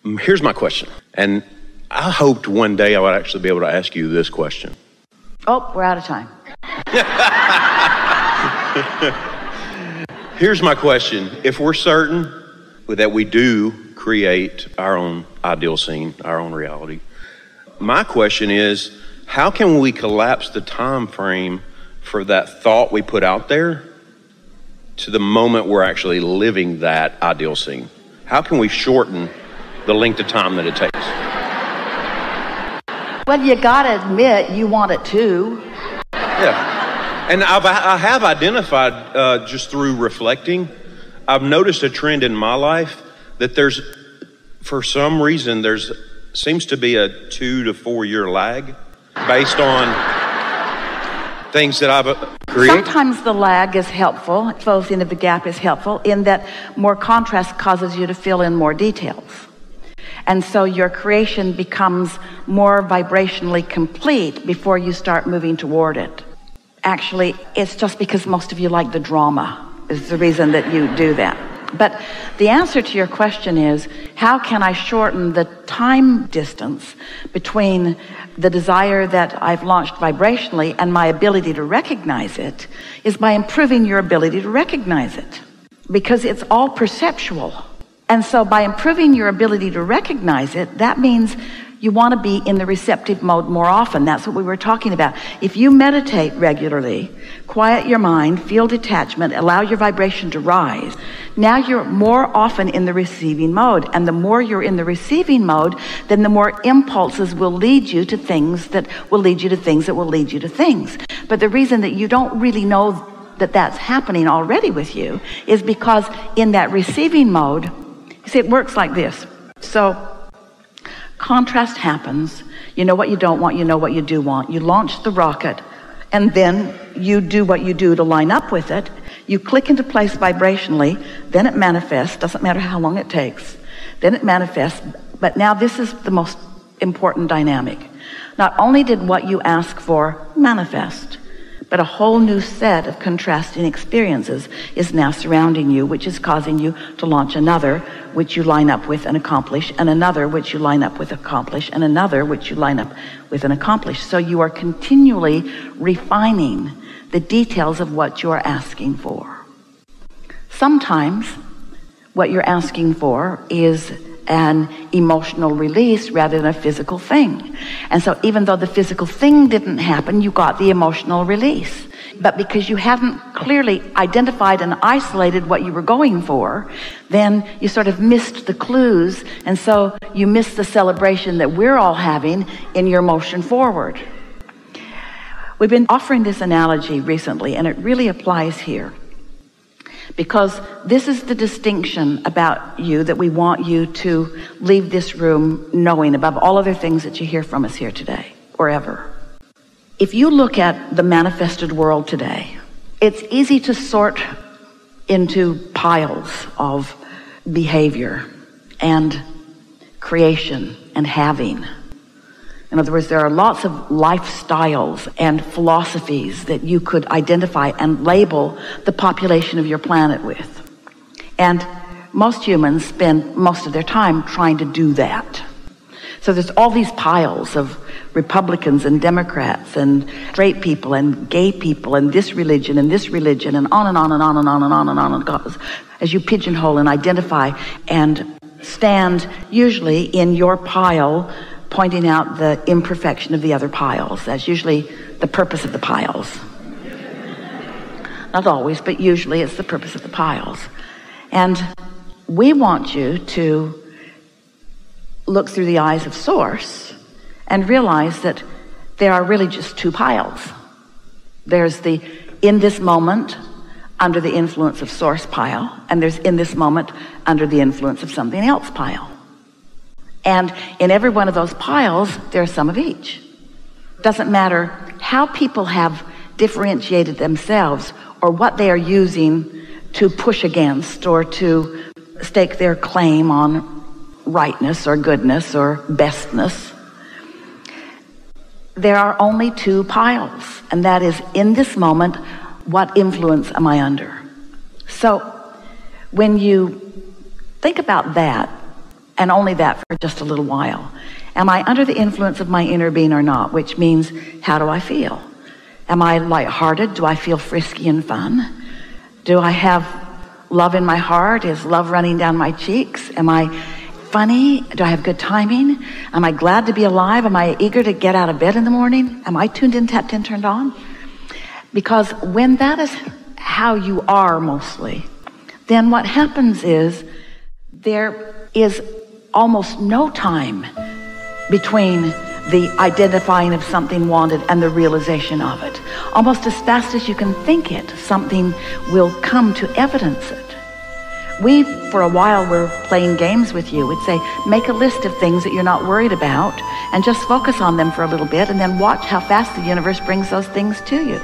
Here's my question, and I hoped one day I would actually be able to ask you this question. Oh, we're out of time. Here's my question. If we're certain that we do create our own ideal scene, our own reality, my question is, how can we collapse the time frame for that thought we put out there to the moment we're actually living that ideal scene? How can we shorten the length of time that it takes? Well, you gotta admit you want it too. Yeah, and I have identified just through reflecting, I've noticed a trend in my life that for some reason, seems to be a 2 to 4 year lag based on things that I've created. Sometimes the lag is helpful, closing of the gap is helpful in that more contrast causes you to fill in more details. And so your creation becomes more vibrationally complete before you start moving toward it. Actually, it's just because most of you like the drama is the reason that you do that. But the answer to your question is, how can I shorten the time distance between the desire that I've launched vibrationally and my ability to recognize it, is by improving your ability to recognize it. Because it's all perceptual. And so by improving your ability to recognize it, that means you want to be in the receptive mode more often. That's what we were talking about. If you meditate regularly, quiet your mind, feel detachment, allow your vibration to rise, now you're more often in the receiving mode. And the more you're in the receiving mode, then the more impulses will lead you to things that will lead you to things that will lead you to things. But the reason that you don't really know that that's happening already with you is because in that receiving mode, you see, it works like this. So contrast happens. You know what you don't want, you know what you do want. You launch the rocket, and then you do what you do to line up with it. You click into place vibrationally, then it manifests. Doesn't matter how long it takes. Then it manifests. But now this is the most important dynamic. Not only did what you ask for manifest, but a whole new set of contrasting experiences is now surrounding you, which is causing you to launch another, which you line up with and accomplish, and another, which you line up with, accomplish, and another, which you line up with and accomplish. So you are continually refining the details of what you are asking for. Sometimes what you're asking for is an emotional release rather than a physical thing. And so even though the physical thing didn't happen, you got the emotional release. But because you haven't clearly identified and isolated what you were going for, then you sort of missed the clues, and so you missed the celebration that we're all having in your motion forward. We've been offering this analogy recently, and it really applies here. Because this is the distinction about you that we want you to leave this room knowing above all other things that you hear from us here today or ever. If you look at the manifested world today, it's easy to sort into piles of behavior and creation and having. In other words, there are lots of lifestyles and philosophies that you could identify and label the population of your planet with. And most humans spend most of their time trying to do that. So there's all these piles of Republicans and Democrats and straight people and gay people and this religion and on and on and on and on and on and on and on, as you pigeonhole and identify and stand usually in your pile, pointing out the imperfection of the other piles. That's usually the purpose of the piles. Not always, but usually it's the purpose of the piles. And we want you to look through the eyes of Source and realize that there are really just two piles. There's the in this moment under the influence of Source pile, and there's in this moment under the influence of something else pile. And in every one of those piles, there's some of each. Doesn't matter how people have differentiated themselves or what they are using to push against or to stake their claim on rightness or goodness or bestness. There are only two piles, and that is in this moment, what influence am I under? So when you think about that, and only that for just a little while. Am I under the influence of my inner being or not? Which means, how do I feel? Am I lighthearted? Do I feel frisky and fun? Do I have love in my heart? Is love running down my cheeks? Am I funny? Do I have good timing? Am I glad to be alive? Am I eager to get out of bed in the morning? Am I tuned in, tapped in, turned on? Because when that is how you are mostly, then what happens is there is almost no time between the identifying of something wanted and the realization of it. Almost as fast as you can think it, something will come to evidence it. We, for a while, were playing games with you. We'd say, make a list of things that you're not worried about and just focus on them for a little bit and then watch how fast the universe brings those things to you.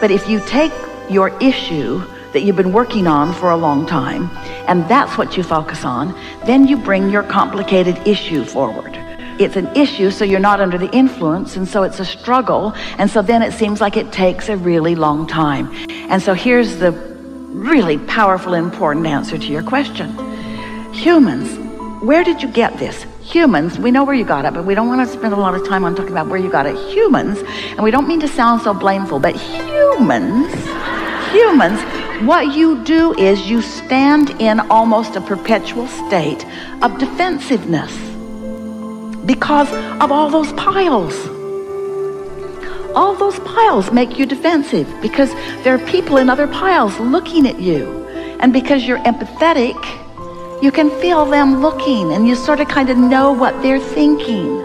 But if you take your issue that you've been working on for a long time and that's what you focus on, then you bring your complicated issue forward. It's an issue, so you're not under the influence, and so it's a struggle, and so then it seems like it takes a really long time. And so here's the really powerful, important answer to your question. Humans, where did you get this? Humans, we know where you got it, but we don't want to spend a lot of time on talking about where you got it. Humans, and we don't mean to sound so blameful, but humans, what you do is you stand in almost a perpetual state of defensiveness because of all those piles. All those piles make you defensive because there are people in other piles looking at you. And because you're empathetic, you can feel them looking and you sort of kind of know what they're thinking.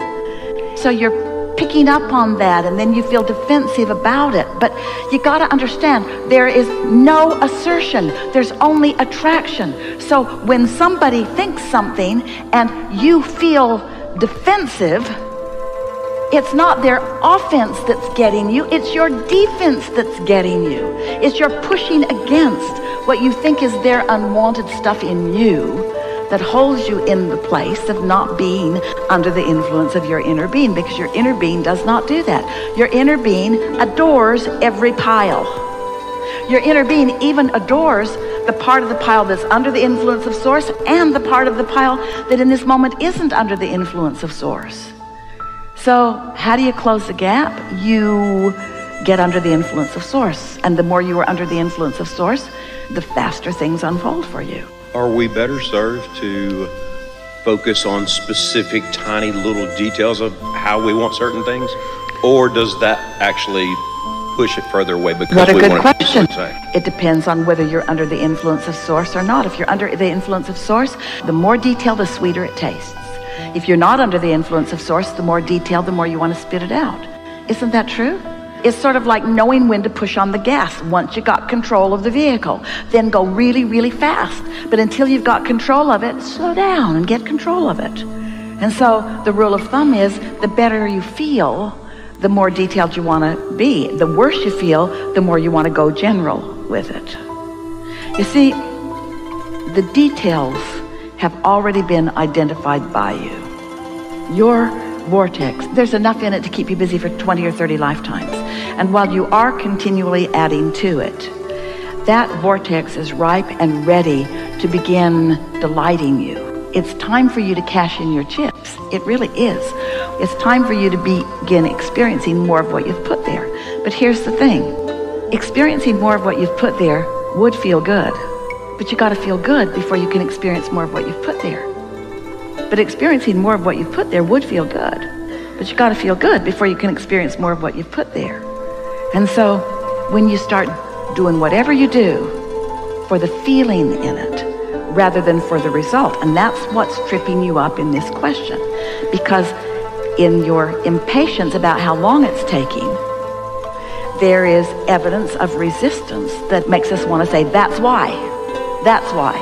So you're picking up on that and then you feel defensive about it. But you got to understand, there is no assertion. There's only attraction. So when somebody thinks something and you feel defensive, it's not their offense that's getting you, it's your defense that's getting you. It's your pushing against what you think is their unwanted stuff in you that holds you in the place of not being under the influence of your inner being, because your inner being does not do that. Your inner being adores every pile. Your inner being even adores the part of the pile that's under the influence of Source and the part of the pile that in this moment isn't under the influence of Source. So how do you close the gap? You get under the influence of Source. And the more you are under the influence of Source, the faster things unfold for you. Are we better served to focus on specific tiny little details of how we want certain things? Or does that actually push it further away because what a we good want question. To It depends on whether you're under the influence of Source or not. If you're under the influence of Source, the more detail, the sweeter it tastes. If you're not under the influence of Source, the more detail, the more you want to spit it out. Isn't that true? It's sort of like knowing when to push on the gas. Once you got control of the vehicle, then go really, really fast. But until you've got control of it, slow down and get control of it. And so the rule of thumb is the better you feel, the more detailed you want to be. The worse you feel, the more you want to go general with it. You see, the details have already been identified by you. Your vortex, there's enough in it to keep you busy for 20 or 30 lifetimes. And while you are continually adding to it, that vortex is ripe and ready to begin delighting you. It's time for you to cash in your chips. It really is. It's time for you to begin experiencing more of what you've put there. But here's the thing. Experiencing more of what you've put there would feel good. But you got to feel good before you can experience more of what you've put there. But experiencing more of what you've put there would feel good. But you got to feel good before you can experience more of what you've put there. And so when you start doing whatever you do for the feeling in it rather than for the result, and that's what's tripping you up in this question, because in your impatience about how long it's taking, there is evidence of resistance that makes us want to say, that's why. That's why.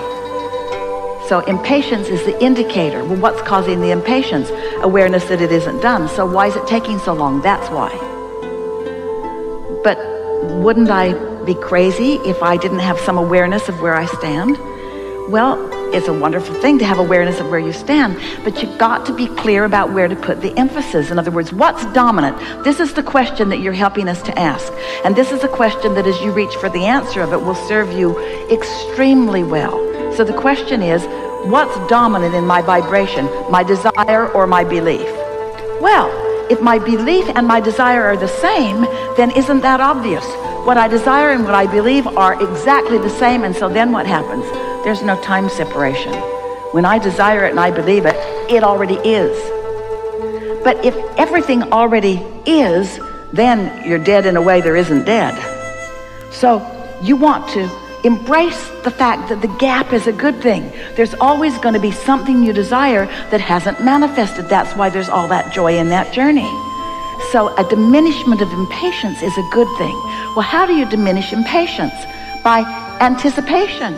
So impatience is the indicator. Well, what's causing the impatience? Awareness that it isn't done. So why is it taking so long? That's why. But wouldn't I be crazy if I didn't have some awareness of where I stand? Well, it's a wonderful thing to have awareness of where you stand, but you've got to be clear about where to put the emphasis. In other words, what's dominant? This is the question that you're helping us to ask. And this is a question that as you reach for the answer of it will serve you extremely well. So the question is, What's dominant in my vibration, my desire or my belief? Well, if my belief and my desire are the same, then isn't that obvious? What I desire and what I believe are exactly the same, and so then what happens? There's no time separation. When I desire it and I believe it, it already is. But if everything already is, then you're dead in a way there isn't dead. So you want to embrace the fact that the gap is a good thing. There's always going to be something you desire that hasn't manifested. That's why there's all that joy in that journey. So a diminishment of impatience is a good thing. Well, how do you diminish impatience? By anticipation.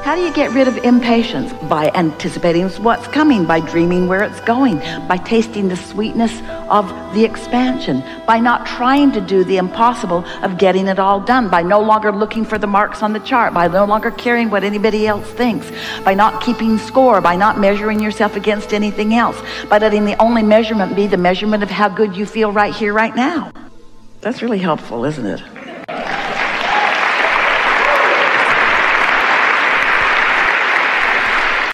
How do you get rid of impatience? By anticipating what's coming, by dreaming where it's going, by tasting the sweetness of the expansion, by not trying to do the impossible of getting it all done, by no longer looking for the marks on the chart, by no longer caring what anybody else thinks, by not keeping score, by not measuring yourself against anything else, by letting the only measurement be the measurement of how good you feel right here, right now. That's really helpful, isn't it?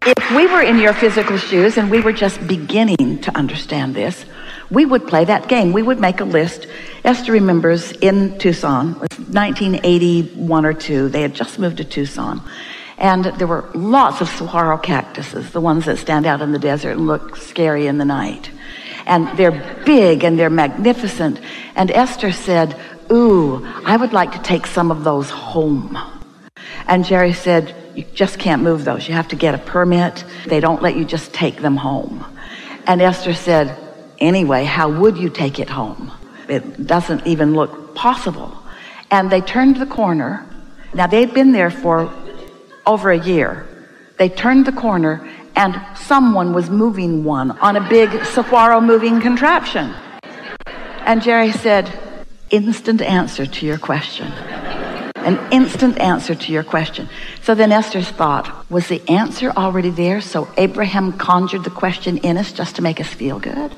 If we were in your physical shoes and we were just beginning to understand this, we would play that game. We would make a list. Esther remembers in Tucson, it was 1981 or 2, they had just moved to Tucson. And there were lots of saguaro cactuses, the ones that stand out in the desert and look scary in the night. And they're big and they're magnificent. And Esther said, ooh, I would like to take some of those home. And Jerry said, you just can't move those. You have to get a permit. They don't let you just take them home. And Esther said, anyway, how would you take it home? It doesn't even look possible. And they turned the corner. Now, they'd been there for over a year. They turned the corner and someone was moving one on a big saguaro moving contraption. And Jerry said, instant answer to your question. An instant answer to your question. So then Esther's thought, was the answer already there? So Abraham conjured the question in us just to make us feel good?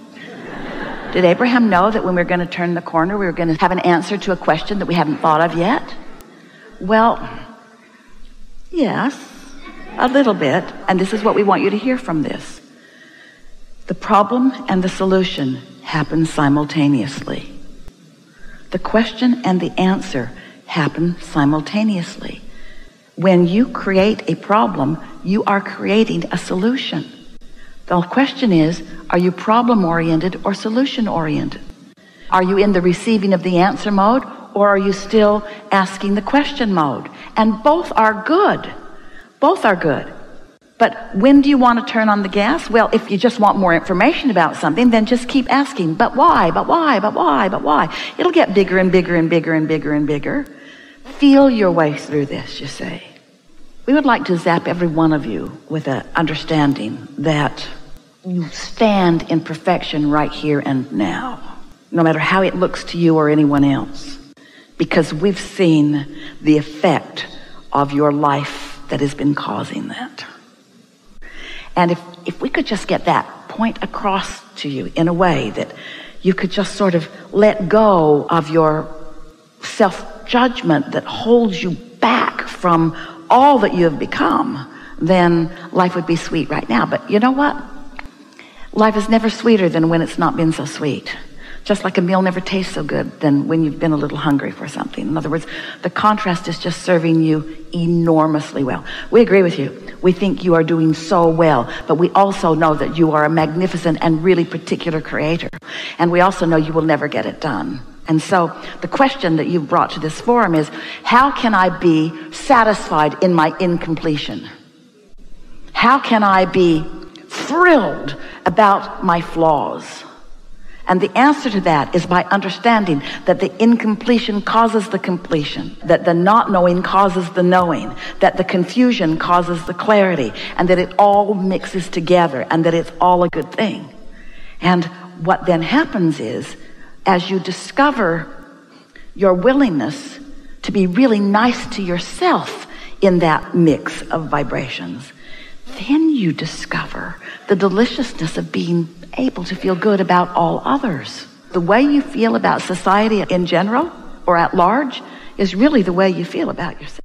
Did Abraham know that when we were going to turn the corner, we were going to have an answer to a question that we haven't thought of yet? Well, yes, a little bit. And this is what we want you to hear from this. The problem and the solution happen simultaneously. The question and the answer happen simultaneously. When you create a problem, you are creating a solution. The question is, are you problem-oriented or solution-oriented? Are you in the receiving of the answer mode, or are you still asking the question mode? And both are good. Both are good. But when do you want to turn on the gas? Well, if you just want more information about something, then just keep asking, but why, but why, but why, but why? It'll get bigger and bigger and bigger and bigger and bigger. Feel your way through this, you say. We would like to zap every one of you with an understanding that you stand in perfection right here and now, no matter how it looks to you or anyone else, because we've seen the effect of your life that has been causing that. And if we could just get that point across to you in a way that you could just sort of let go of your self-judgment that holds you back from all that you have become, then life would be sweet right now. But you know what? Life is never sweeter than when it's not been so sweet. Just like a meal never tastes so good than when you've been a little hungry for something. In other words, the contrast is just serving you enormously well. We agree with you. We think you are doing so well, but we also know that you are a magnificent and really particular creator. And we also know you will never get it done. And so the question that you've brought to this forum is, how can I be satisfied in my incompletion? How can I be thrilled about my flaws? And the answer to that is by understanding that the incompletion causes the completion, that the not knowing causes the knowing, that the confusion causes the clarity, and that it all mixes together, and that it's all a good thing. And what then happens is, as you discover your willingness to be really nice to yourself in that mix of vibrations, then you discover the deliciousness of being able to feel good about all others. The way you feel about society in general or at large is really the way you feel about yourself.